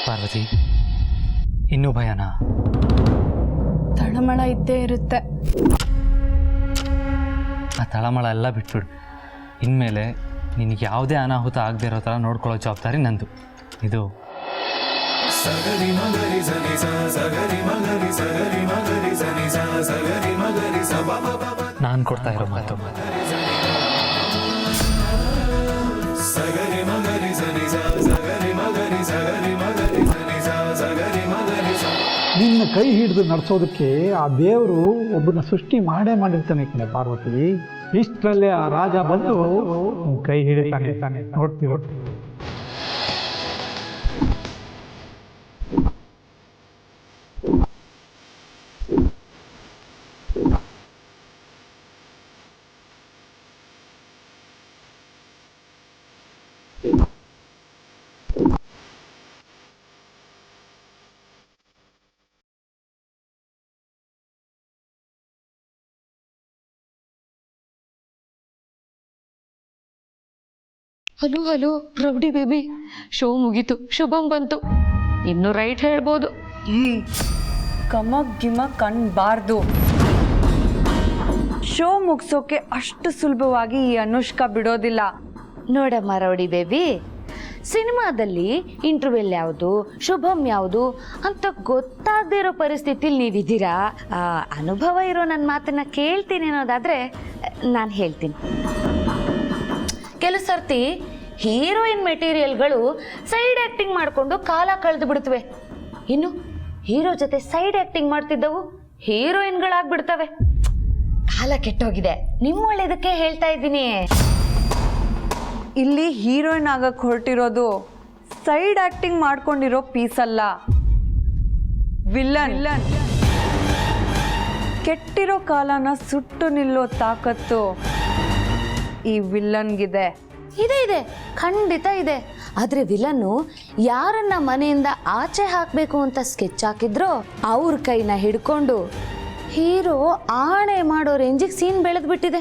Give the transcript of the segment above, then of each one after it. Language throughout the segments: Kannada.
ಪಾರ್ವತಿ, ಇನ್ನೂ ಭಯನಾ? ತಳಮಳ ಇದ್ದೇ ಇರುತ್ತೆ. ಆ ತಳಮಳ ಎಲ್ಲ ಬಿಟ್ಬಿಡು. ಇನ್ಮೇಲೆ ನಿನಗೆ ಯಾವುದೇ ಅನಾಹುತ ಆಗದೆ ಇರೋ ಥರ ನೋಡ್ಕೊಳ್ಳೋ ಜವಾಬ್ದಾರಿ ನಂದು. ಇದು ನಾನು ಕೊಡ್ತಾ ಇರೋ ಮಾತು. ನಿನ್ನ ಕೈ ಹಿಡಿದು ನಡೆಸೋದಕ್ಕೆ ಆ ದೇವರು ಒಬ್ಬನ ಸೃಷ್ಟಿ ಮಾಡಿರ್ತಾನೆ ಕಣೆ ಪಾರ್ವತಿ. ಇಷ್ಟರಲ್ಲೇ ಆ ರಾಜ ಬಂದು ಕೈ ಹಿಡಿತಾನೆ. ನೋಡ್ತೀವಿ. Hello hello rowdy baby, show ಮುಗೀತು, ಶುಭಂ ಬಂತು. ಇನ್ನು ರೈಟ್ ಹೇಳ್ಬೋದು. ಕಮಕ್ ಗಿಮಕ್ ಅನ್ಬಾರ್ದು. ಶೋ ಮುಗಿಸೋಕೆ ಅಷ್ಟು ಸುಲಭವಾಗಿ ಈ ಅನುಷ್ಕಾ ಬಿಡೋದಿಲ್ಲ. ನೋಡಮ್ಮ ರೌಡಿ ಬೇಬಿ, ಸಿನಿಮಾದಲ್ಲಿ ಇಂಟರ್ವೆಲ್ ಯಾವುದು, ಶುಭಂ ಯಾವುದು ಅಂತ ಗೊತ್ತಾಗದೇ ಇರೋ ಪರಿಸ್ಥಿತಿಲಿ ನೀವಿದ್ದೀರಾ. ಅನುಭವ ಇರೋ ನನ್ನ ಮಾತನ್ನ ಕೇಳ್ತೀನಿ ಅನ್ನೋದಾದ್ರೆ ನಾನು ಹೇಳ್ತೀನಿ. ಕೆಲವು ಸರ್ತಿ ಹೀರೋಯಿನ್ ಮೆಟೀರಿಯಲ್ಗಳು ಸೈಡ್ ಆಕ್ಟಿಂಗ್ ಮಾಡಿಕೊಂಡು ಕಾಲ ಕಳೆದು ಬಿಡ್ತವೆ. ಇನ್ನು ಹೀರೋ ಜೊತೆ ಸೈಡ್ ಆಕ್ಟಿಂಗ್ ಮಾಡ್ತಿದ್ದವು ಹೀರೋಯಿನ್ಗಳಾಗ್ಬಿಡ್ತವೆ. ಕಾಲ ಕೆಟ್ಟೋಗಿದೆ. ನಿಮ್ಮ ಒಳ್ಳೇದಕ್ಕೆ ಹೇಳ್ತಾ ಇದ್ದೀನಿ. ಇಲ್ಲಿ ಹೀರೋಯಿನ್ ಆಗಕ್ಕೆ ಹೊರಟಿರೋದು ಸೈಡ್ ಆಕ್ಟಿಂಗ್ ಮಾಡ್ಕೊಂಡಿರೋ ಪೀಸ್ ಅಲ್ಲ, ವಿಲ್ಲನ್. ಕೆಟ್ಟಿರೋ ಕಾಲನ ಸುಟ್ಟು ನಿಲ್ಲೋ ತಾಕತ್ತು ಈ ವಿಲ್ಲನ್ಗಿದೆ. ಇದೆ, ಖಂಡಿತ ಇದೆ. ಆದ್ರೆ ವಿಲನ್ನು ಯಾರನ್ನ ಮನೆಯಿಂದ ಆಚೆ ಹಾಕಬೇಕು ಅಂತ ಸ್ಕೆಚ್ ಹಾಕಿದ್ರೋ ಅವ್ರ ಕೈನ ಹಿಡ್ಕೊಂಡು ಹೀರೋ ಆಣೆ ಮಾಡೋ ರೇಂಜಿಗೆ ಸೀನ್ ಬೆಳೆದು ಬಿಟ್ಟಿದೆ.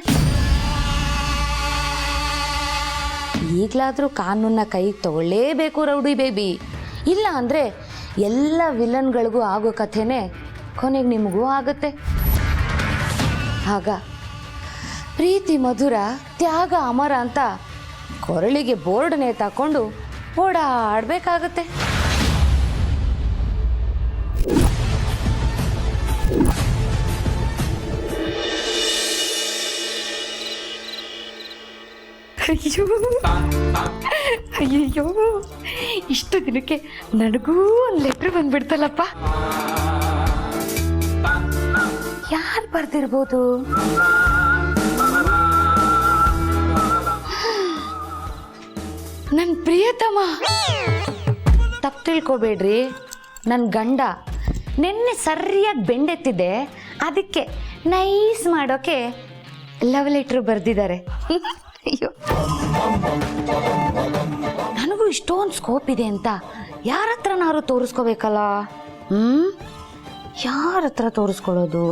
ಈಗಲಾದ್ರೂ ಕಾನೂನ ಕೈಗೆ ತಗೊಳ್ಳೇಬೇಕು ರೌಡಿ ಬೇಬಿ. ಇಲ್ಲ ಅಂದ್ರೆ ಎಲ್ಲ ವಿಲನ್ಗಳಿಗೂ ಆಗೋ ಕಥೆನೇ ಕೊನೆಗೆ ನಿಮಗೂ ಆಗುತ್ತೆ. ಆಗ ಪ್ರೀತಿ ಮಧುರ, ತ್ಯಾಗ ಅಮರ ಅಂತ ಕೊರಳಿಗೆ ಬೋರ್ಡ್ ನೇತಾಕೊಂಡು ಓಡಾಡ್ಬೇಕಾಗತ್ತೆ. ಅಯ್ಯಯ್ಯೋ, ಇಷ್ಟು ದಿನಕ್ಕೆ ನನಗೂ ಒಂದು ಲೆಟ್ರ್ ಬಂದ್ಬಿಡ್ತಲ್ಲಪ್ಪ. ಯಾರು ಬರ್ದಿರ್ಬೋದು? ನನ್ನ ಪ್ರಿಯತಮ. ತಪ್ಪು ತಿಳ್ಕೊಬೇಡ್ರಿ, ನನ್ನ ಗಂಡ ನಿನ್ನೆ ಸರಿಯಾಗಿ ಬೆಂಡೆತ್ತಿದ್ದೆ, ಅದಕ್ಕೆ ನೈಸ್ ಮಾಡೋಕೆ ಲವ್ ಲೆಟ್ರ್ ಬರೆದಿದ್ದಾರೆ. ಅಯ್ಯೋ, ನನಗೂ ಇಷ್ಟೊಂದು ಸ್ಕೋಪ್ ಇದೆ ಅಂತ ಯಾರ ಹತ್ರನಾರು ತೋರಿಸ್ಕೋಬೇಕಲ್ಲ. ಯಾರ ಹತ್ರ ತೋರಿಸ್ಕೊಳ್ಳೋದು?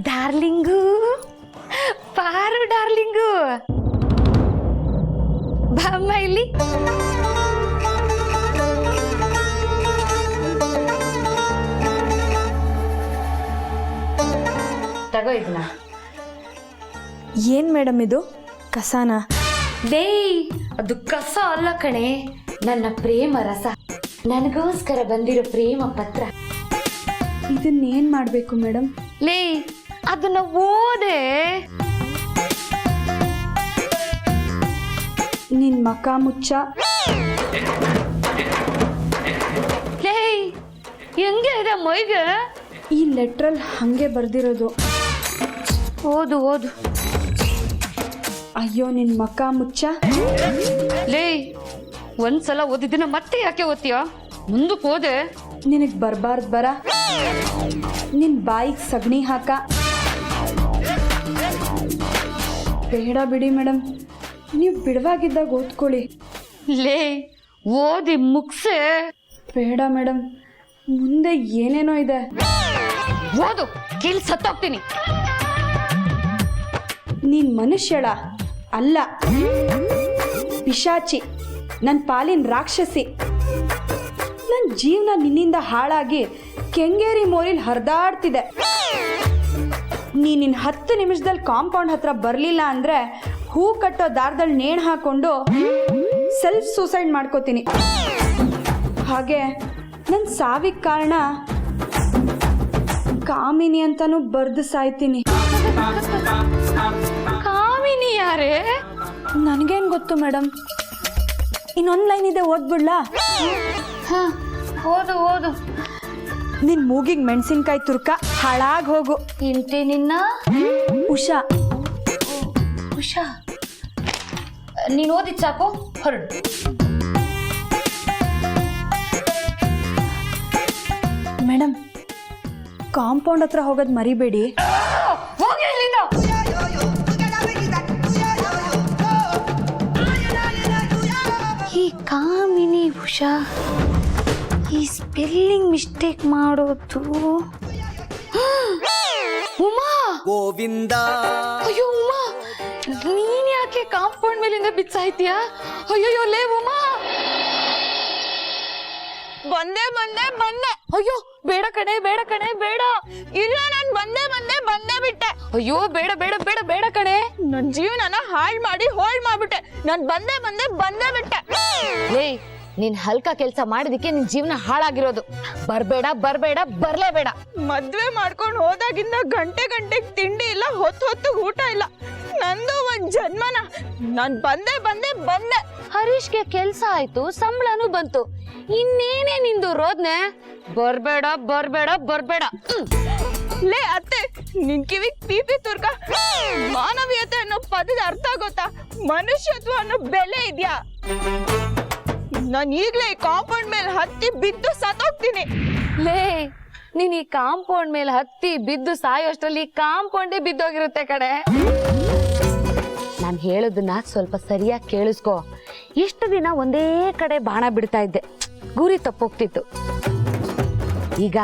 ಡಾರ್ಲಿಂಗು, ಪಾರು ಡಾರ್ಲಿಂಗು, ಬಾಮ್ಮ ಇಲ್ಲಿ. ತಗೋ ಇದನ್ನ. ಏನ್ ಮೇಡಮ್ ಇದು? ಕಸಾನ? ಡೇ, ಅದು ಕಸ ಅಲ್ಲ ಕಣೆ, ನನ್ನ ಪ್ರೇಮ ರಸ. ನನಗೋಸ್ಕರ ಬಂದಿರೋ ಪ್ರೇಮ ಪತ್ರ. ಇದನ್ನೇನ್ ಮಾಡ್ಬೇಕು ಮೇಡಮ್? ಲೇ, ಅದನ್ನ ಓದೆ. ನಿನ್ ಮಕ ಮುಚ್ಚ. ಲೇ, ಹೆಂಗೆ ಇದೆ ಮೈಗೆ? ಈ ಲೆಟ್ರಲ್ ಹಂಗೆ ಬರ್ದಿರೋದು. ಓದು ಓದು. ಅಯ್ಯೋ, ನಿನ್ ಮಕ ಮುಚ್ಚ. ಲೇ, ಒಂದ್ಸಲ ಓದಿದ್ದನ್ನ ಮತ್ತೆ ಯಾಕೆ ಓದ್ತೀಯ? ಮುಂದಕ್ಕೆ ಓದೆ. ನಿನಗ್ ಬರ್ಬಾರ್ದು ಬರ. ನಿನ್ ಬಾಯಿಗೆ ಸಗಣಿ ಹಾಕ. ಬೇಡ ಬಿಡಿ ಮೇಡಮ್, ನೀವು ಬಿಡುವಾಗಿದ್ದಾಗ ಓದ್ಕೊಳ್ಳಿ. ಲೇ, ಓದಿ ಮುಗ್ಸೆ. ಬೇಡ ಮೇಡಮ್, ಮುಂದೆ ಏನೇನೋ ಇದೆ. ಓದು, ಕೇಳಿ ಸತ್ತೋಗ್ತೀನಿ. ನೀನ್ ಮನುಷ್ಯಳ ಅಲ್ಲ, ಪಿಶಾಚಿ, ನನ್ನ ಪಾಲಿನ ರಾಕ್ಷಸಿ. ನನ್ನ ಜೀವನ ನಿನ್ನಿಂದ ಹಾಳಾಗಿ ಕೆಂಗೇರಿ ಮೋರಿಲಿ ಹರಿದಾಡ್ತಿದೆ. ನೀನಿನ್ 10 ನಿಮಿಷದಲ್ಲಿ ಕಾಂಪೌಂಡ್ ಹತ್ರ ಬರಲಿಲ್ಲ ಅಂದರೆ ಹೂ ಕಟ್ಟೋ ದಾರದಲ್ಲಿ ನೇಣು ಹಾಕೊಂಡು ಸೆಲ್ಫ್ ಸೂಸೈಡ್ ಮಾಡ್ಕೋತೀನಿ. ಹಾಗೆ ನನ್ನ ಸಾವಿಗೆ ಕಾರಣ ಕಾಮಿನಿ ಅಂತಾನು ಬರ್ದು ಸಾಯ್ತೀನಿ. ಕಾಮಿನಿ ಯಾರೇ? ನನಗೇನು ಗೊತ್ತು ಮೇಡಮ್. ಇನ್ನೊಂದು ಲೈನ್ ಇದೆ, ಓದ್ಬಿಡ್ಲಾ? ಓದು ಓದು. ನಿನ್ ಮೂಗಿಗೆ ಮೆಣಸಿನ್ಕಾಯಿ ತುರ್ಕ ಹಾಳಾಗಿ ಹೋಗು. ಇಂತೆ ನಿನ್ನ ಉಷಾ. ಉಷಾ, ನೀನು ಓದಿದ್ ಸಾಕು, ಹೊರಡು. ಮೇಡಮ್, ಕಾಂಪೌಂಡ್ ಹತ್ರ ಹೋಗೋದು ಮರಿಬೇಡಿ. ಹೋಗಿ ಇಲ್ಲಿಂದ. ಈ ಕಾಮಿನಿ ಉಷಾ ಈ ಸ್ಪೆಲ್ಲಿಂಗ್ ಮಿಸ್ಟೇಕ್ ಮಾಡೋದು. ಉಮಾ, ಗೋವಿಂದ. ಅಯ್ಯೋ ಉಮಾ, ನೀನ್ ಯಾಕೆ ಕಾಂಪೌಂಡ್ ಮೇಲಿಂದ ಬಿಚ್ಚಾಯ್ತೀಯಾ? ಅಯ್ಯೋ ಲೇ ಉಮಾ. ಬಂದೆ ಬಂದೆ ಬಂದೆ. ಅಯ್ಯೋ ಬೇಡ ಕಣೆ, ಬೇಡ ಕಣೆ, ಬೇಡ. ಇಲ್ಲ, ನಾನು ಬಂದೆ ಬಂದೆ ಬಂದೆ ಬಿಟ್ಟೆ. ಅಯ್ಯೋ ಬೇಡ ಬೇಡ ಬೇಡ ಬೇಡ ಕಣೆ. ನನ್ನ ಜೀವನನ ಹಾಳು ಮಾಡಿ ಹೋಳ್ ಮಾಡ್ಬಿಟ್ಟೆ. ನಾನು ಬಂದೆ ಬಂದೆ ಬಂದೆ ಬಿಟ್ಟೆ. ಲೇ, ನೀನ್ ಹಲ್ಕ ಕೆಲ್ಸ ಮಾಡಿದಕ್ಕೆ ನಿನ್ ಜೀವನ ಹಾಳಾಗಿರೋದು. ಬರ್ಬೇಡ ಬರ್ಬೇಡ ಬರ್ಲೇಬೇಡ. ಮದ್ವೆ ಮಾಡ್ಕೊಂಡು ಹೋದಾಗಿಂದ ಗಂಟೆ ಗಂಟೆಗೆ ತಿಂಡಿ ಇಲ್ಲ, ಹೊತ್ತು ಊಟ ಇಲ್ಲ. ನಂದು ಒಂದ್ ಜನ್ಮನ. ನಾನ್ ಬಂದೆ ಬಂದೆ ಬಂದೆ. ಹರೀಶ್ಗೆ ಕೆಲ್ಸ ಆಯ್ತು, ಸಂಬಳನೂ ಬಂತು. ಇನ್ನೇನೇ ನಿಂದು ರೋದ್ನೆ? ಬರ್ಬೇಡ ಬರ್ಬೇಡ ಬರ್ಬೇಡ. ಲೇ ಅತ್ತೆ, ನಿನ್ ಕಿವಿಗ್ ಪಿಪಿ ತುರ್ಕ. ಮಾನವೀಯತೆ ಅನ್ನೋ ಪದದ ಅರ್ಥ ಗೊತ್ತಾ? ಮನುಷ್ಯತ್ವ ಅನ್ನೋ ಬೆಲೆ ಇದ್ಯಾ? ನಾನು ಈಗ್ಲೇ ಕಾಂಪೌಂಡ್ ಮೇಲೆ ಹತ್ತಿ ಬಿದ್ದು ಸತ್ತೋಗ್ತೀನಿ. ಲೇ, ನೀನ್ ಈ ಕಾಂಪೌಂಡ್ ಮೇಲೆ ಹತ್ತಿ ಬಿದ್ದು ಸಾಯೋಷ್ಟರಲ್ಲಿ ಕಾಂಪೌಂಡೇ ಬಿದ್ದೋಗಿರುತ್ತೆ ಕಡೆ. ನಾನು ಹೇಳೋದನ್ನ ಸ್ವಲ್ಪ ಸರಿಯಾಗಿ ಕೇಳಿಸ್ಕೊ. ಇಷ್ಟು ದಿನ ಒಂದೇ ಕಡೆ ಬಾಣ ಬಿಡ್ತಾ ಇದ್ದೆ, ಗುರಿ ತಪ್ಪೋಗ್ತಿತ್ತು. ಈಗ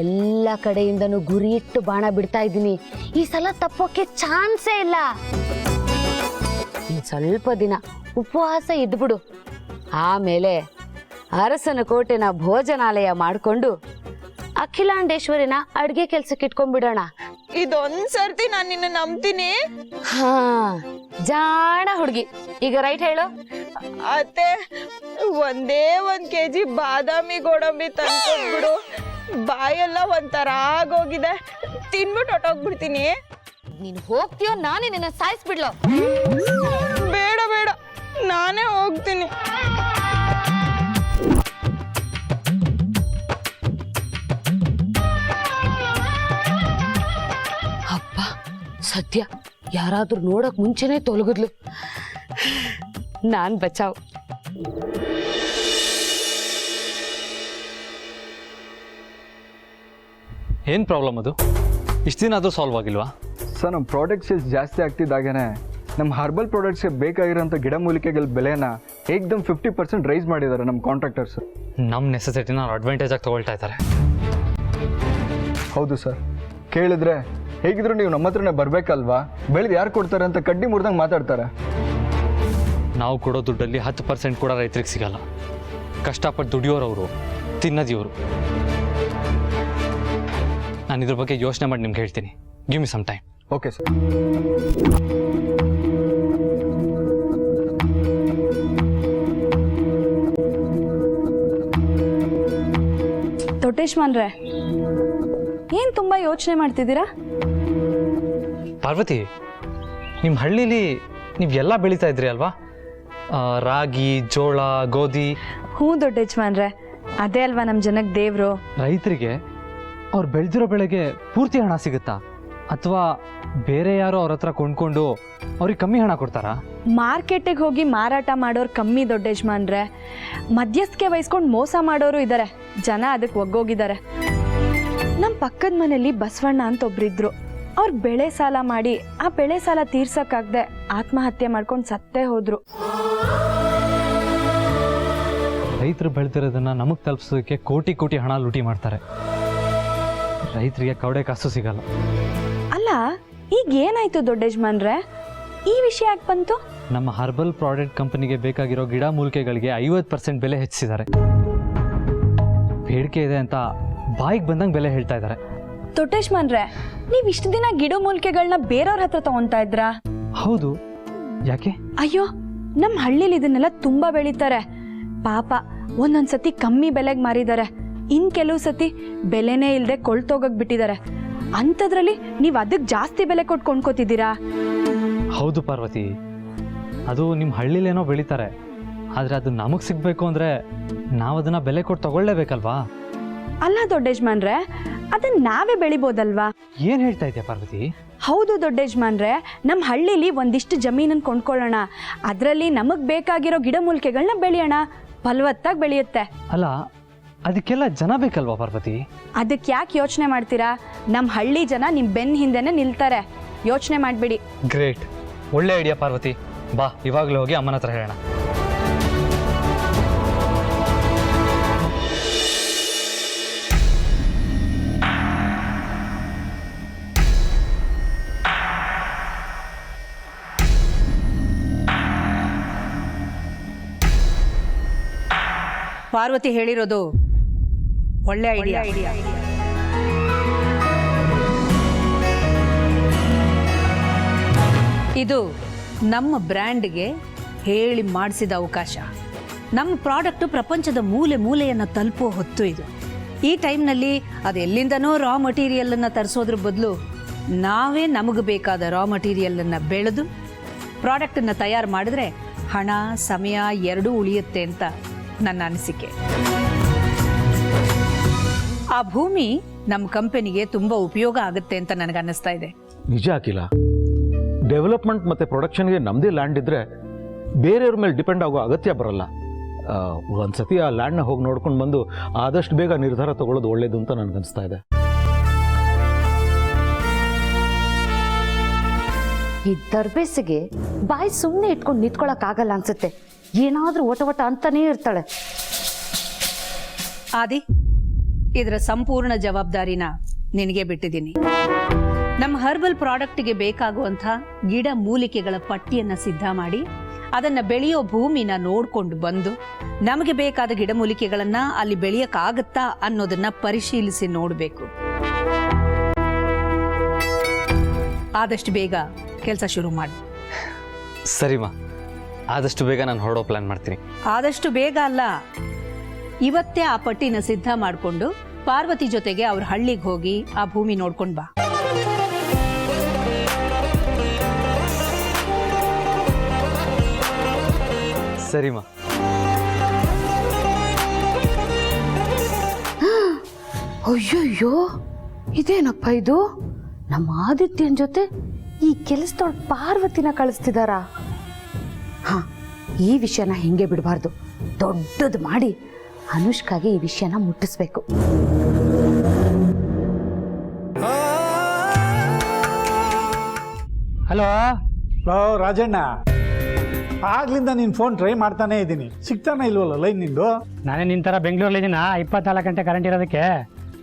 ಎಲ್ಲ ಕಡೆಯಿಂದನೂ ಗುರಿ ಇಟ್ಟು ಬಾಣ ಬಿಡ್ತಾ ಇದ್ದೀನಿ. ಈ ಸಲ ತಪ್ಪೋಕೆ ಚಾನ್ಸೇ ಇಲ್ಲ. ಇನ್ ಸ್ವಲ್ಪ ದಿನ ಉಪವಾಸ ಇದ್ಬಿಡು. ಆಮೇಲೆ ಅರಸನ ಕೋಟೆನ ಭೋಜನಾಲಯ ಮಾಡಿಕೊಂಡು ಅಖಿಲಾಂಡೇಶ್ವರಿನ ಅಡ್ಗೆ ಕೆಲ್ಸಕ್ಕೆ ಇಟ್ಕೊಂಡ್ಬಿಡೋಣ. ಇದೊಂದ್ ಸರ್ತಿ ನಾನು ನಿನ್ನ ನಂಬ್ತೀನಿ. ಹಾ, ಜಾಣ ಹುಡುಗಿ. ಈಗ ರೈಟ್ ಹೇಳು. ಅತ್ತೆ, ಒಂದೇ 1 kg ಬಾದಾಮಿ ಗೋಡಂಬಿ ತಂದ್ಕೊಟ್ಬಿಡು. ಬಾಯೆಲ್ಲ ಒಂಥರ ಆಗೋಗಿದೆ, ತಿನ್ಬಿಟ್ಟು ಹೊಟ್ಟೋಗ್ಬಿಡ್ತೀನಿ. ನೀನು ಹೋಗ್ತೀಯೋ ನಾನೇ ನಿನ್ನ ಸಾಯಿಸ್ಬಿಡ್ಲೋ? ಬೇಡ ಬೇಡ, ನಾನೇ ಹೋಗ್ತೀನಿ. ಅಪ್ಪ, ಸದ್ಯ ಯಾರಾದ್ರೂ ನೋಡಕ್ ಮುಂಚೆನೆ ತೊಲಗಿದ್ಲು. ನಾನ್ ಬಚಾವ್. ಏನು ಪ್ರಾಬ್ಲಮ್ ಅದು? ಇಷ್ಟು ದಿನ ಆದರೂ ಸಾಲ್ವ್ ಆಗಿಲ್ವಾ? ಸರ್, ನಮ್ಮ ಪ್ರಾಡಕ್ಟ್ ಸೇಲ್ಸ್ ಜಾಸ್ತಿ ಆಗ್ತಿದ್ದಾಗೇ ನಮ್ಮ ಹರ್ಬಲ್ ಪ್ರಾಡಕ್ಟ್ಸ್ಗೆ ಬೇಕಾಗಿರೋಂಥ ಗಿಡಮೂಲಿಕೆಗಳ ಬೆಲೆನ ಏಕ್ದಮ್ 50% ರೈಸ್ ಮಾಡಿದ್ದಾರೆ ನಮ್ಮ ಕಾಂಟ್ರಾಕ್ಟರ್ಸ್. ನಮ್ಮ ನೆಸೆಸಿಟಿನ ಅವ್ರು ಅಡ್ವಾಂಟೇಜ್ ಆಗಿ ತೊಗೊಳ್ತಾ ಇದ್ದಾರೆ. ಹೌದು ಸರ್, ಕೇಳಿದ್ರೆ ಹೇಗಿದ್ರು ನೀವು ನಮ್ಮ ಹತ್ರನೇ ಬರಬೇಕಲ್ವಾ, ಬೆಳೆದು ಯಾರು ಕೊಡ್ತಾರೆ ಅಂತ ಕಡ್ಡಿ ಮುರಿದಂಗೆ ಮಾತಾಡ್ತಾರೆ. ನಾವು ಕೊಡೋ ದುಡ್ಡಲ್ಲಿ 10% ಕೂಡ ರೈತರಿಗೆ ಸಿಗಲ್ಲ. ಕಷ್ಟಪಟ್ಟು ದುಡಿಯೋರು ಅವರು, ತಿನ್ನೋದು ಇವರು. ನಾನು ಇದ್ರ ಬಗ್ಗೆ ಯೋಚನೆ ಮಾಡಿ ನಿಮ್ಗೆ ಹೇಳ್ತೀನಿ. Give me some time. Okay sir. ದೊಡ್ಡೇಶ್ಮಾನ್ರೆ, ಏನು ತುಂಬ ಯೋಚನೆ ಮಾಡ್ತಿದ್ದೀರಾ? ಪಾರ್ವತಿ, ನಿಮ್ಮ ಹಳ್ಳೀಲಿ ನೀವು ಎಲ್ಲ ಬೆಳೀತಾ ಇದ್ರಿ ಅಲ್ವಾ? ರಾಗಿ, ಜೋಳ, ಗೋಧಿ. ಹ್ಞೂ ದೊಡ್ಡೇಶ್ಮಾನ್ರೆ, ಅದೇ ಅಲ್ವಾ ನಮ್ಮ ಜನಕ್ಕೆ ದೇವರು. ರೈತರಿಗೆ ಅವ್ರು ಬೆಳೆದಿರೋ ಬೆಳೆಗೆ ಪೂರ್ತಿ ಹಣ ಸಿಗುತ್ತಾ, ಅಥವಾ ಬೇರೆ ಯಾರೋ ಅವ್ರ ಹತ್ರ ಕೊಂಡ್ಕೊಂಡು ಅವ್ರಿಗೆ ಕಮ್ಮಿ ಹಣ ಕೊಡ್ತಾರಾ? ಮಾರ್ಕೆಟಿಗೆ ಹೋಗಿ ಮಾರಾಟ ಮಾಡೋರು ಕಮ್ಮಿ ದೊಡ್ಡೇಶ್ಮಾನ್ರೆ. ಮಧ್ಯಸ್ಥಿಕೆ ವಹಿಸ್ಕೊಂಡು ಮೋಸ ಮಾಡೋರು ಇದ್ದಾರೆ. ಜನ ಅದಕ್ಕೆ ಒಗ್ಗೋಗಿದ್ದಾರೆ. ನಮ್ಮ ಪಕ್ಕದ ಮನೆಯಲ್ಲಿ ಬಸವಣ್ಣ ಅಂತ ಒಬ್ರಿದ್ರು. ಅವ್ರು ಬೆಳೆ ಸಾಲ ಮಾಡಿ ಆ ಬೆಳೆ ಸಾಲ ತೀರ್ಸಕ್ಕಾಗದೆ ಆತ್ಮಹತ್ಯೆ ಮಾಡ್ಕೊಂಡು ಸತ್ತೇ ಹೋದ್ರು. ರೈತರು ಬೆಳೆದಿರೋದನ್ನ ನಮಗೆ ತಲುಪಿಸೋದಕ್ಕೆ ಕೋಟಿ ಕೋಟಿ ಹಣ ಲೂಟಿ ಮಾಡ್ತಾರೆ. ರೈತರಿಗೆ ಕವಡೆ ಕಾಸು ಸಿಗಲ್ಲ. ಅಲ್ಲ, ಈಗ ಏನಾಯ್ತು ದೊಡ್ಡೇಶ್ಮಾನ್ರೆ? ಈ ವಿಷಯ ಯಾಕೆ ಬಂತು? ನಮ್ಮ ಹರ್ಬಲ್ ಪ್ರಾಡಕ್ಟ್ ಕಂಪನಿಗೆ ಬೇಕಾಗಿರೋ ಗಿಡ ಮೂಲಿಕೆಗಳಿಗೆ 50% ಬೆಲೆ ಹೆಚ್ಚಿಸಿದ್ದಾರೆ. ಬೇಡಿಕೆ ಇದೆ ಅಂತ ಬಾಯಿಗೆ ಬಂದಂಗೆ ಬೆಲೆ ಹೇಳ್ತಾ ಇದ್ದಾರೆ. ದೊಡ್ಡೇಶ್ಮನ್ರೆ, ನೀವು ಇಷ್ಟು ದಿನ ಗಿಡ ಮೂಲಿಕೆಗಳನ್ನ ಬೇರೆಯವ್ರ ಹತ್ರ ತಗೊಂತಾ ಇದ್ರಾ? ಹೌದು, ಯಾಕೆ? ಅಯ್ಯೋ, ನಮ್ಮ ಹಳ್ಳಿಲಿ ಇದನ್ನೆಲ್ಲ ತುಂಬಾ ಬೆಳೀತಾರೆ. ಪಾಪ ಒಂದೊಂದ್ಸತಿ ಕಮ್ಮಿ ಬೆಲೆಗೆ ಮಾರಿದ್ದಾರೆ, ಇನ್ ಕೆಲವು ಸತಿ ಬೆಲೆನೇ ಇಲ್ಲದೆ ಕೊಳ್ತೋಗಕ್ ಬಿಟ್ಟಿದ್ದಾರೆ. ಅಂಥದ್ರಲ್ಲಿ ನೀವು ಅದಕ್ಕೆ ಜಾಸ್ತಿ ಬೆಲೆ ಕೊಟ್ಟು ಕೊಂಡ್ಕೋತಿದ್ದೀರಾ? ಹೌದು ಪಾರ್ವತಿ, ಅದು ನಿಮ್ಮ ಹಳ್ಳಿಲೇನೋ ಬೆಳೀತಾರೆ, ಆದರೆ ಅದು ನಮಗೆ ಸಿಗಬೇಕು ಅಂದರೆ ನಾವು ಅದನ್ನು ಬೆಲೆ ಕೊಟ್ಟು ತಗೊಳ್ಳೇಬೇಕಲ್ವಾ? ಅಲ್ಲ ದೊಡ್ಡೇಶ್ಮನ್ರೆ, ಅದನ್ನ ನಾವೇ ಬೆಳಿಬೋದಲ್ವಾ? ಏನು ಹೇಳ್ತಾ ಇದೆಯಾ ಪಾರ್ವತಿ? ಹೌದು ದೊಡ್ಡೇಶ್ಮನ್ರೆ, ನಮ್ಮ ಹಳ್ಳಿಲಿ ಒಂದಿಷ್ಟು ಜಮೀನನ್ನು ಕೊಂಡ್ಕೊಳ್ಳೋಣ, ಅದರಲ್ಲಿ ನಮಗೆ ಬೇಕಾಗಿರೋ ಗಿಡಮೂಲಿಕೆಗಳನ್ನ ಬೆಳೆಯೋಣ, ಫಲವತ್ತಾಗಿ ಬೆಳೆಯುತ್ತೆ. ಅಲ್ಲ, ಅದಕ್ಕೆಲ್ಲ ಜನ ಬೇಕಲ್ವಾ ಪಾರ್ವತಿ? ಅದಕ್ಕೆ ಯಾಕೆ ಯೋಚನೆ ಮಾಡ್ತೀರಾ? ನಮ್ಮ ಹಳ್ಳಿ ಜನ ನಿಮ್ಮ ಬೆನ್ನ ಹಿಂದೆನೇ ನಿಲ್ತಾರೆ, ಯೋಚನೆ ಮಾಡಬೇಡಿ. ಗ್ರೇಟ್, ಒಳ್ಳೆ ಐಡಿಯಾ ಪಾರ್ವತಿ. ಬಾ, ಇವಾಗಲೇ ಹೋಗಿ ಅಮ್ಮನ ಹತ್ರ ಹೇಳೋಣ. ಪಾರ್ವತಿ ಹೇಳಿರೋದು ಒಳ್ಳೆ ಐಡಿಯಾ. ಇದು ನಮ್ಮ ಬ್ರ್ಯಾಂಡ್ಗೆ ಹೇಳಿ ಮಾಡಿಸಿದ ಅವಕಾಶ. ನಮ್ಮ ಪ್ರಾಡಕ್ಟು ಪ್ರಪಂಚದ ಮೂಲೆ ಮೂಲೆಯನ್ನು ತಲುಪುವ ಹೊತ್ತು ಇದು. ಈ ಟೈಮ್ನಲ್ಲಿ ಅದು ಎಲ್ಲಿಂದನೋ ರಾ ಮಟೀರಿಯಲನ್ನು ತರಿಸೋದ್ರ ಬದಲು ನಾವೇ ನಮಗೆ ಬೇಕಾದ ರಾ ಮಟೀರಿಯಲನ್ನು ಬೆಳೆದು ಪ್ರಾಡಕ್ಟನ್ನು ತಯಾರು ಮಾಡಿದ್ರೆ ಹಣ ಸಮಯ ಎರಡೂ ಉಳಿಯುತ್ತೆ ಅಂತ ನನ್ನ ಅನಿಸಿಕೆ. ಆ ಭೂಮಿ ನಮ್ಮ ಕಂಪನಿಗೆ ತುಂಬ ಉಪಯೋಗ ಆಗುತ್ತೆ ಅಂತ ನನಗೆ ಅನ್ನಿಸ್ತಾ ಇದೆ. ನಿಜ ಅಖಿಲ, ಡೆವಲಪ್ಮೆಂಟ್ ಮತ್ತು ಪ್ರೊಡಕ್ಷನ್ಗೆ ನಮ್ಮದೇ ಲ್ಯಾಂಡ್ ಇದ್ದರೆ ಬೇರೆಯವ್ರ ಮೇಲೆ ಡಿಪೆಂಡ್ ಆಗೋ ಅಗತ್ಯ ಬರಲ್ಲ. ಒಂದ್ಸತಿ ಆ ಲ್ಯಾಂಡ್ನ ಹೋಗಿ ನೋಡ್ಕೊಂಡು ಬಂದು ಆದಷ್ಟು ಬೇಗ ನಿರ್ಧಾರ ತಗೊಳ್ಳೋದು ಒಳ್ಳೇದು ಅಂತ ನನಗನ್ನಿಸ್ತಾ ಇದೆ. ಈ ದರ್ಬೇಸಿಗೆ ಬಾಯಿ ಸುಮ್ಮನೆ ಇಟ್ಕೊಂಡು ನಿಂತ್ಕೊಳಕ್ಕಾಗಲ್ಲ ಅನ್ಸುತ್ತೆ, ಏನಾದ್ರೂ ಒಟ ಅಂತಾನೇ ಇರ್ತಾಳೆ. ಆದಿ, ಇದರ ಸಂಪೂರ್ಣ ಜವಾಬ್ದಾರಿನ ನಿನಗೆ ಬಿಟ್ಟಿದ್ದೀನಿ. ನಮ್ಮ ಹರ್ಬಲ್ ಪ್ರಾಡಕ್ಟ್ಗೆ ಬೇಕಾಗುವಂಥ ಗಿಡ ಮೂಲಿಕೆಗಳ ಪಟ್ಟಿಯನ್ನು ಸಿದ್ಧ ಮಾಡಿ ಅದನ್ನು ಬೆಳೆಯೋ ಭೂಮಿನ ನೋಡ್ಕೊಂಡು ಬಂದು ನಮಗೆ ಬೇಕಾದ ಗಿಡಮೂಲಿಕೆಗಳನ್ನು ಅಲ್ಲಿ ಬೆಳೆಯೋಕ್ಕಾಗತ್ತಾ ಅನ್ನೋದನ್ನ ಪರಿಶೀಲಿಸಿ ನೋಡಬೇಕು. ಆದಷ್ಟು ಬೇಗ ಕೆಲಸ ಶುರು ಮಾಡಿ. ಸರಿಮಾ, ಆದಷ್ಟು ಬೇಗ ನಾನು ಹೊರಡೋ ಪ್ಲಾನ್ ಮಾಡ್ತೀನಿ. ಆದಷ್ಟು ಬೇಗ ಅಲ್ಲ, ಇವತ್ತೇ ಆ ಪಟ್ಟಿನ ಸಿದ್ಧ ಮಾಡಿಕೊಂಡು ಪಾರ್ವತಿ ಜೊತೆಗೆ ಅವ್ರ ಹಳ್ಳಿಗೆ ಹೋಗಿ ಆ ಭೂಮಿ ನೋಡ್ಕೊಂಡು ಬಾ. ಸರಿಮಾ. ಅಯ್ಯಯ್ಯೋ, ಇದೇನಪ್ಪ ಇದು? ನಮ್ಮ ಆದಿತ್ಯನ ಜೊತೆ ಈ ಕೆಲಸದೊಳ ಪಾರ್ವತಿನ ಕಳಿಸ್ತಿದಾರ? ಹಾ, ಈ ವಿಷಯನ ಹಿಂಗೆ ಬಿಡಬಾರ್ದು, ದೊಡ್ಡದು ಮಾಡಿ ಅನುಷ್ಕಾಗೆ ಈ ವಿಷಯನ ಮುಟ್ಟಿಸ್ಬೇಕು. ಹಲೋ ರಾಜಣ್ಣ, ಆಗ್ಲಿಂದ ನೀನು ಫೋನ್ ಟ್ರೈ ಮಾಡ್ತಾನೆ ಇದ್ದೀನಿ, ಸಿಗ್ತಾನೆ ಇಲ್ವಲ್ಲ ಲೈನ್ ನಿಂದು? ನಾನೇ ನಿನ್ನ ಥರ ಬೆಂಗಳೂರಲ್ಲಿದ್ದೀನ, 24 ಗಂಟೆ ಕರೆಂಟ್ ಇರೋದಕ್ಕೆ.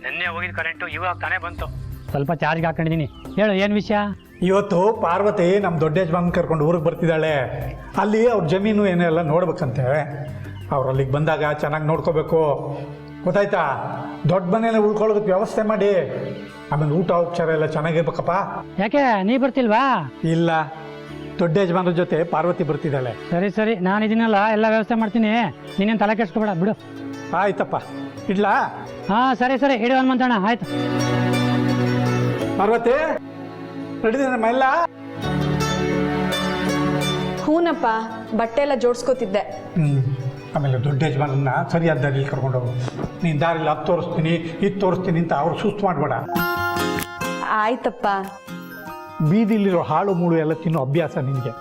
ನಿನ್ನೆ ಹೋಗಿದ್ದು ಕರೆಂಟು, ಇವಾಗ ತಾನೇ ಬಂತು, ಸ್ವಲ್ಪ ಚಾರ್ಜ್ಗೆ ಹಾಕೊಂಡಿದ್ದೀನಿ. ಹೇಳು, ಏನು ವಿಷಯ? ಇವತ್ತು ಪಾರ್ವತಿ ನಮ್ಮ ದೊಡ್ಡ ಯಜಮಾನ್ ಕರ್ಕೊಂಡು ಊರಿಗೆ ಬರ್ತಿದ್ದಾಳೆ. ಅಲ್ಲಿ ಅವ್ರ ಜಮೀನು ಏನೆಲ್ಲ ನೋಡ್ಬೇಕಂತೆ. ಅವ್ರು ಅಲ್ಲಿಗೆ ಬಂದಾಗ ಚೆನ್ನಾಗಿ ನೋಡ್ಕೋಬೇಕು, ಗೊತ್ತಾಯ್ತಾ? ದೊಡ್ಡ ಮನೇಲಿ ಉಳ್ಕೊಳ್ಳೋದಕ್ಕೆ ವ್ಯವಸ್ಥೆ ಮಾಡಿ, ಆಮೇಲೆ ಊಟ ಉಪಚಾರ ಎಲ್ಲ ಚೆನ್ನಾಗಿರ್ಬೇಕಪ್ಪ. ಯಾಕೆ ನೀ ಬರ್ತಿಲ್ವಾ? ಇಲ್ಲ, ದೊಡ್ಡ ಯಜಮಾನ್ರ ಜೊತೆ ಪಾರ್ವತಿ ಬರ್ತಿದ್ದಾಳೆ. ಸರಿ ಸರಿ, ನಾನು ಇದನ್ನೆಲ್ಲ ಎಲ್ಲ ವ್ಯವಸ್ಥೆ ಮಾಡ್ತೀನಿ, ನೀನೇನು ತಲೆ ಕೆಡ್ಸ್ಕೊಬೇಡ ಬಿಡು. ಆಯ್ತಪ್ಪ, ಇಡ್ಲಾ? ಹಾಂ ಸರಿ ಸರಿ, ಇಡು ಹನುಮಂತಣ್ಣ, ಆಯ್ತು. ಪಾರ್ವತಿ ರೆಡಿದೇನಮ್ಮ ಎಲ್ಲ? ಹೂನಪ್ಪ, ಬಟ್ಟೆ ಎಲ್ಲ ಜೋಡಿಸ್ಕೋತಿದ್ದೆ. ಆಮೇಲೆ ದೊಡ್ಡ ಯಜಮಾನನ್ನ ಸರಿಯಾದ ದಾರಿಲಿ ಕರ್ಕೊಂಡೋಗು. ನೀನು ದಾರಿಲಿ ಅದು ತೋರಿಸ್ತೀನಿ ಇದು ತೋರಿಸ್ತೀನಿ ಅಂತ ಅವ್ರು ಸುಸ್ತು ಮಾಡಬೇಡ. ಆಯ್ತಪ್ಪ. ಬೀದಿಲಿರೋ ಹಾಳು ಮೂಳು ಎಲ್ಲ ತಿನ್ನೋ ಅಭ್ಯಾಸ ನಿನಗೆ.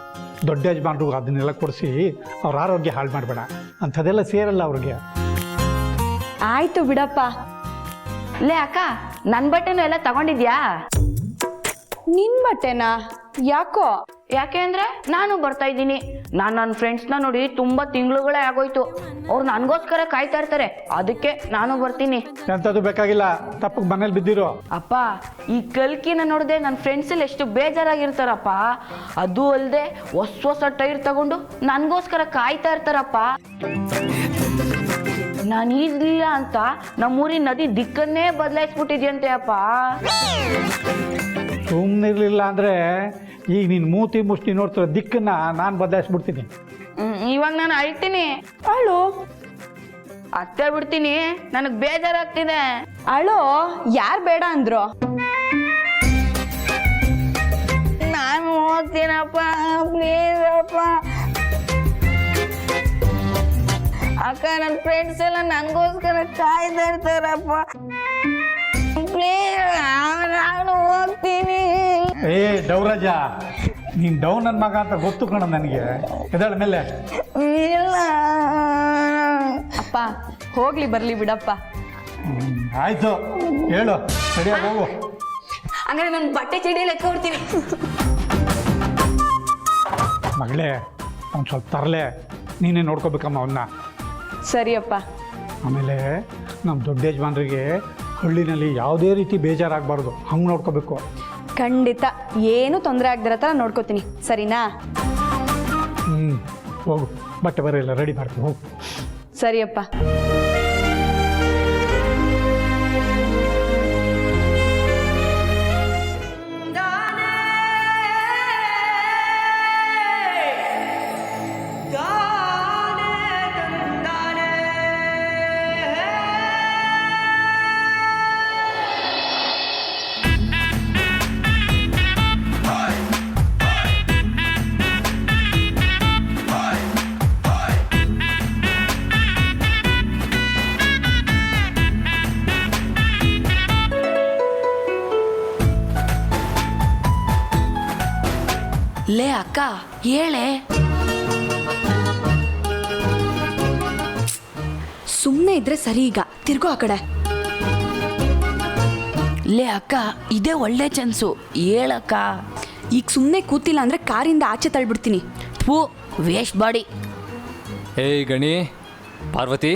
ದೊಡ್ಡ ಯಜಮಾನ್ರು ಅದನ್ನೆಲ್ಲ ಕೊಡಿಸಿ ಅವ್ರ ಆರೋಗ್ಯ ಹಾಳು ಮಾಡಬೇಡ, ಅಂಥದ್ದೆಲ್ಲ ಸೇರಲ್ಲ ಅವ್ರಿಗೆ. ಆಯ್ತು ಬಿಡಪ್ಪ. ಲೇ ಅಕ್ಕ, ನನ್ನ ಬಟ್ಟೆನೂ ಎಲ್ಲ ತಗೊಂಡಿದ್ಯಾ? ನಿನ್ ಬಟ್ಟೆನಾ? ಯಾಕೋ? ಯಾಕೆ ಅಂದ್ರೆ ನಾನು ಬರ್ತಾ ಇದ್ದೀನಿ. ನಾನು ನನ್ನ ಫ್ರೆಂಡ್ಸ್ನ ನೋಡಿ ತುಂಬಾ ತಿಂಗಳುಗಳೇ ಆಗೋಯ್ತು. ಅವ್ರು ನನಗೋಸ್ಕರ ಕಾಯ್ತಾ ಇರ್ತಾರೆ, ಅದಕ್ಕೆ ನಾನು ಬರ್ತೀನಿ. ಎಂಥದ್ದು ಬೇಕಾಗಿಲ್ಲ, ತಪ್ಪಕ್ಕೆ ಮನೇಲಿ ಬಿದ್ದಿರೋ. ಅಪ್ಪ, ಈ ಕಲ್ಕಿನ ನೋಡಿದೆ ನನ್ನ ಫ್ರೆಂಡ್ಸಲ್ಲಿ ಎಷ್ಟು ಬೇಜಾರಾಗಿರ್ತಾರಪ್ಪ. ಅದು ಅಲ್ಲದೆ ಹೊಸ ಟೈರ್ ತಗೊಂಡು ನನಗೋಸ್ಕರ ಕಾಯ್ತಾ ಇರ್ತಾರಪ್ಪ. ನಾನು ಈಗಿಲ್ಲ ಅಂತ ನಮ್ಮೂರಿನ ನದಿ ದಿಕ್ಕನ್ನೇ ಬದಲಾಯಿಸ್ಬಿಟ್ಟಿದ್ಯಂತೆ ಅಪ್ಪ. ಸುಮ್ಮನಿರ್ಲಿಲ್ಲ ಅಂದರೆ ಈಗ ನೀನು ಮೂತಿ ಮುಷ್ಟಿ ನೋಡ್ತಿರೋ ದಿಕ್ಕನ್ನ ನಾನು ಬದಲಾಯಿಸ್ಬಿಡ್ತೀನಿ. ಇವಾಗ ನಾನು ಅಳ್ತೀನಿ. ಅಳು ಅತ್ತೆ ಬಿಡ್ತೀನಿ, ನನಗೆ ಬೇಜಾರಾಗ್ತಿದೆ. ಅಳು, ಯಾರು ಬೇಡ ಅಂದ್ರು? ನಾನು ಹೋಗ್ತೀನಪ್ಪ, ಪ್ಲೀಸ್ ಅಪ್ಪ. ಅಕ್ಕ, ನನ್ನ ಫ್ರೆಂಡ್ಸ್ ಎಲ್ಲ ನನಗೋಸ್ಕರ ಕಾಯ್ತಾ ಇರ್ತಾರಪ್ಪ. ಪ್ಲೀಸ್, ನಾನು ಹೋಗ್ತೀನಿ. ಏ ಡೌರಾಜ, ನೀನು ಡೌನ್ ನನ್ನ ಮಗ ಅಂತ ಗೊತ್ತು ಕಣ ನನಗೆ. ಎದಾಳ ಮೇಲೆ. ಇಲ್ಲ ಅಪ್ಪ, ಹೋಗ್ಲಿ ಬರ್ಲಿ ಬಿಡಪ್ಪ. ಆಯ್ತು, ಹೇಳು, ಸರಿಯಾಗಿ ಹೋಗು. ಹಂಗಾರೆ ನಾನು ಬಟ್ಟೆ ಚೀಡಿಯಲ್ಲಿ ಎತ್ಕೊಡ್ತೀನಿ. ಮಗಳೇ, ಅವ್ನು ಸ್ವಲ್ಪ ತರಲೆ, ನೀನೇ ನೋಡ್ಕೋಬೇಕಮ್ಮ ಅವನ್ನ. ಸರಿಯಪ್ಪ. ಆಮೇಲೆ ನಮ್ಮ ದೊಡ್ಡ ಯಜಮಾನ್ರಿಗೆ ಹಳ್ಳಿನಲ್ಲಿ ಯಾವುದೇ ರೀತಿ ಬೇಜಾರಾಗಬಾರ್ದು, ಹಂಗೆ ನೋಡ್ಕೋಬೇಕು. ಖಂಡಿತ ಏನು ತೊಂದರೆ ಆಗದಿರೋ ಥರ ನೋಡ್ಕೋತೀನಿ, ಸರಿನಾ? ಹೋಗು, ಬಟ್ಟೆ ಬರೆಯಲ್ಲ ರೆಡಿ ಮಾಡ್ತೀನಿ, ಹೋಗು. ಸರಿಯಪ್ಪ. ಲೇ ಅಕ್ಕ, ಹೇಳೆ. ಸುಮ್ಮನೆ ಇದ್ರೆ ಸರಿ, ಈಗ ತಿರ್ಗೋ ಆ ಕಡೆ. ಲೇ ಅಕ್ಕ, ಇದೇ ಒಳ್ಳೆ ಚಾನ್ಸು, ಹೇಳಕ್ಕ. ಈಗ ಸುಮ್ಮನೆ ಕೂತಿಲ್ಲ ಅಂದ್ರೆ ಕಾರಿಂದ ಆಚೆ ತಳ್ಬಿಡ್ತೀನಿ. ಥೂ, ವೇಸ್ಟ್ ಬಾಡಿ. ಏಯ್ ಗಣಿ, ಪಾರ್ವತಿ,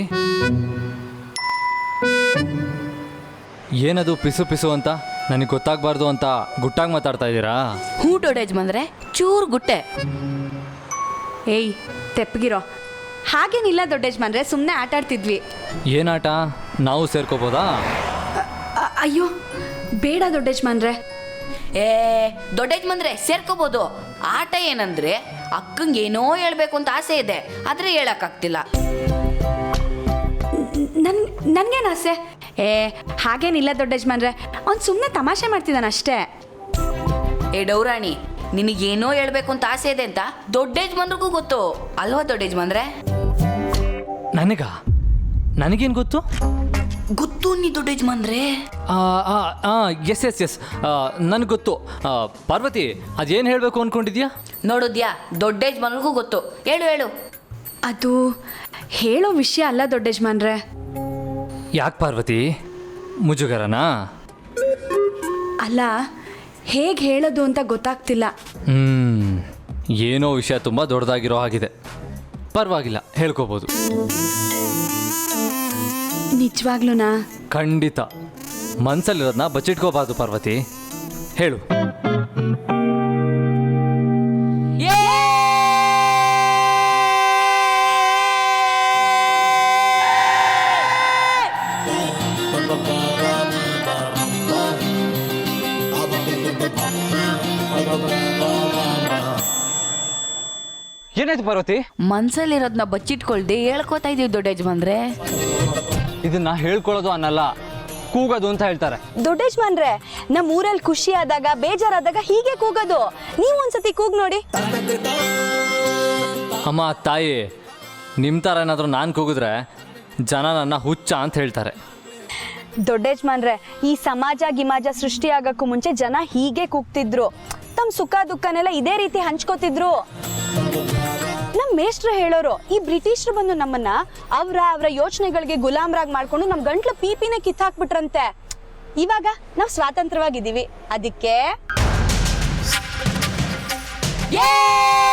ಏನದು ಪಿಸು ಪಿಸು ಅಂತ? ನನಗೆ ಗೊತ್ತಾಗಬಾರ್ದು ಅಂತ ಗುಟ್ಟಾಗಿ ಮಾತಾಡ್ತಾ ಇದ್ದೀರಾ? ಹೂ ಡೋಡೇಜ್ ಬಂದ್ರೆ ಚೂರು ಗುಟ್ಟೆ. ಏಯ್ ತೆಪ್ಪಗಿರೋ. ಹಾಗೇನಿಲ್ಲ ದೊಡ್ಡ ಯಜಮಾನ್ರೆ, ಸುಮ್ಮನೆ ಆಟ ಆಡ್ತಿದ್ವಿ. ಏನಾಟ? ನಾವು ಸೇರ್ಕೋಬೋದಾ? ಅಯ್ಯೋ ಬೇಡ ದೊಡ್ಡ ಯಜಮಾನ್ರೆ. ದೊಡ್ಡೇಜ್ ಬಂದ್ರೆ ಸೇರ್ಕೋಬೋದು. ಆಟ ಏನಂದ್ರೆ ಅಕ್ಕಂಗೆ ಏನೋ ಹೇಳ್ಬೇಕು ಅಂತ ಆಸೆ ಇದೆ, ಆದ್ರೆ ಹೇಳಕ್ಕಾಗ್ತಿಲ್ಲ. ನನ್ಗೇನು ಆಸೆ? ಹಾಗೇನಿಲ್ಲ ದೊಡ್ಡ ಯಜಮಾನ್ರೆ, ಅವ್ನು ಸುಮ್ಮನೆ ತಮಾಷೆ ಮಾಡ್ತಿದ್ದಾನೆ ಅಷ್ಟೇ. ಡೌರಾಣಿ, ನಿನಗೇನೋ ಹೇಳ್ಬೇಕು ಅಂತ ಆಸೆ ಇದೆ ಅಂತ ದೊಡ್ಡ ಯಜಮಾನ್ರಿಗೂ ಗೊತ್ತು ಅಲ್ವಾ ದೊಡ್ಡ ಯಜಮಾನ್ರೆ? ನನಗೇನು ಗೊತ್ತು? ಗೊತ್ತು ನೀ ದೊಡ್ಡ ಯಜಮಾನ್ರೆ. ಎಸ್ ಎಸ್ ಎಸ್, ನನಗೆ ಗೊತ್ತು. ಪಾರ್ವತಿ, ಅದೇನು ಹೇಳಬೇಕು ಅಂದ್ಕೊಂಡಿದ್ಯಾ? ನೋಡಿದ್ಯಾ, ದೊಡ್ಡ ಯಜಮಾನ್ರಿಗೂ ಗೊತ್ತು. ಹೇಳು ಹೇಳು. ಅದು ಹೇಳೋ ವಿಷಯ ಅಲ್ಲ ದೊಡ್ಡ ಯಜಮಾನ್ರೆ. ಯಾಕೆ ಪಾರ್ವತಿ, ಮುಜುಗರನಾ? ಅಲ್ಲ, ಹೇಗೆ ಹೇಳೋದು ಅಂತ ಗೊತ್ತಾಗ್ತಿಲ್ಲ. ಏನೋ ವಿಷಯ ತುಂಬ ದೊಡ್ಡದಾಗಿರೋ ಹಾಗಿದೆ. ಪರವಾಗಿಲ್ಲ, ಹೇಳ್ಕೋಬೋದು. ನಿಜವಾಗ್ಲೂನಾ? ಖಂಡಿತ. ಮನ್ಸಲ್ಲಿರೋದನ್ನ ಬಚ್ಚಿಟ್ಕೋಬಾರ್ದು ಪಾರ್ವತಿ, ಹೇಳು. ಏನಾಯ್ತು ಪಾರ್ವತಿ? ಮನ್ಸಲ್ಲಿರೋದನ್ನ ಬಚ್ಚಿಟ್ಕೊಳ್ದೆ ಹೇಳ್ಕೊತಾ ಇದೀವಿ ದೊಡ್ಡ ಯಜಮಾನ್ರೆ. ಇದನ್ನ ಹೇಳ್ಕೊಳ್ಳೋದು ಅನ್ನಲ್ಲ, ಕೂಗೋದು ಅಂತ ಹೇಳ್ತಾರೆ. ದೊಡ್ಡ ಯಜಮಾನ್ರೆ, ನಮ್ಮ ಊರಲ್ಲಿ ಖುಷಿ ಆದಾಗ ಬೇಜಾರಾದಾಗ ಹೀಗೆ ಕೂಗೋದು. ನೀವು ಒಂದ್ಸತಿ ಕೂಗ್ ನೋಡಿ. ಅಮ್ಮ ತಾಯಿ, ನಿಮ್ಮ ಥರ ಏನಾದರೂ ನಾನು ಕೂಗಿದ್ರೆ ಜನ ನನ್ನ ಹುಚ್ಚ ಅಂತ ಹೇಳ್ತಾರೆ. ದೊಡ್ಡ ಯಜಮಾನ್ರೆ, ಈ ಸಮಾಜ ಗಿಮಾಜ ಸೃಷ್ಟಿ ಆಗಕ್ಕೂ ಮುಂಚೆ ಜನ ಹೀಗೆ ಕೂಗ್ತಿದ್ರು. ತಮ್ಮ ಸುಖ ದುಃಖನೆಲ್ಲ ಇದೇ ರೀತಿ ಹಂಚ್ಕೋತಿದ್ರು. ನಮ್ಮ ಮೇಷ್ಟ್ರು ಹೇಳೋರು, ಈ ಬ್ರಿಟಿಷರು ಬಂದು ನಮ್ಮನ್ನ ಅವರ ಯೋಚನೆಗಳಿಗೆ ಗುಲಾಮ್ರಾಗಿ ಮಾಡ್ಕೊಂಡು ನಮ್ಮ ಗಂಟ್ಲ ಪೀಪಿನ ಕಿತ್ತಾಕ್ಬಿಟ್ರಂತೆ. ಇವಾಗ ನಾವು ಸ್ವಾತಂತ್ರ್ಯವಾಗಿದ್ದೀವಿ, ಅದಕ್ಕೆ ಯೇ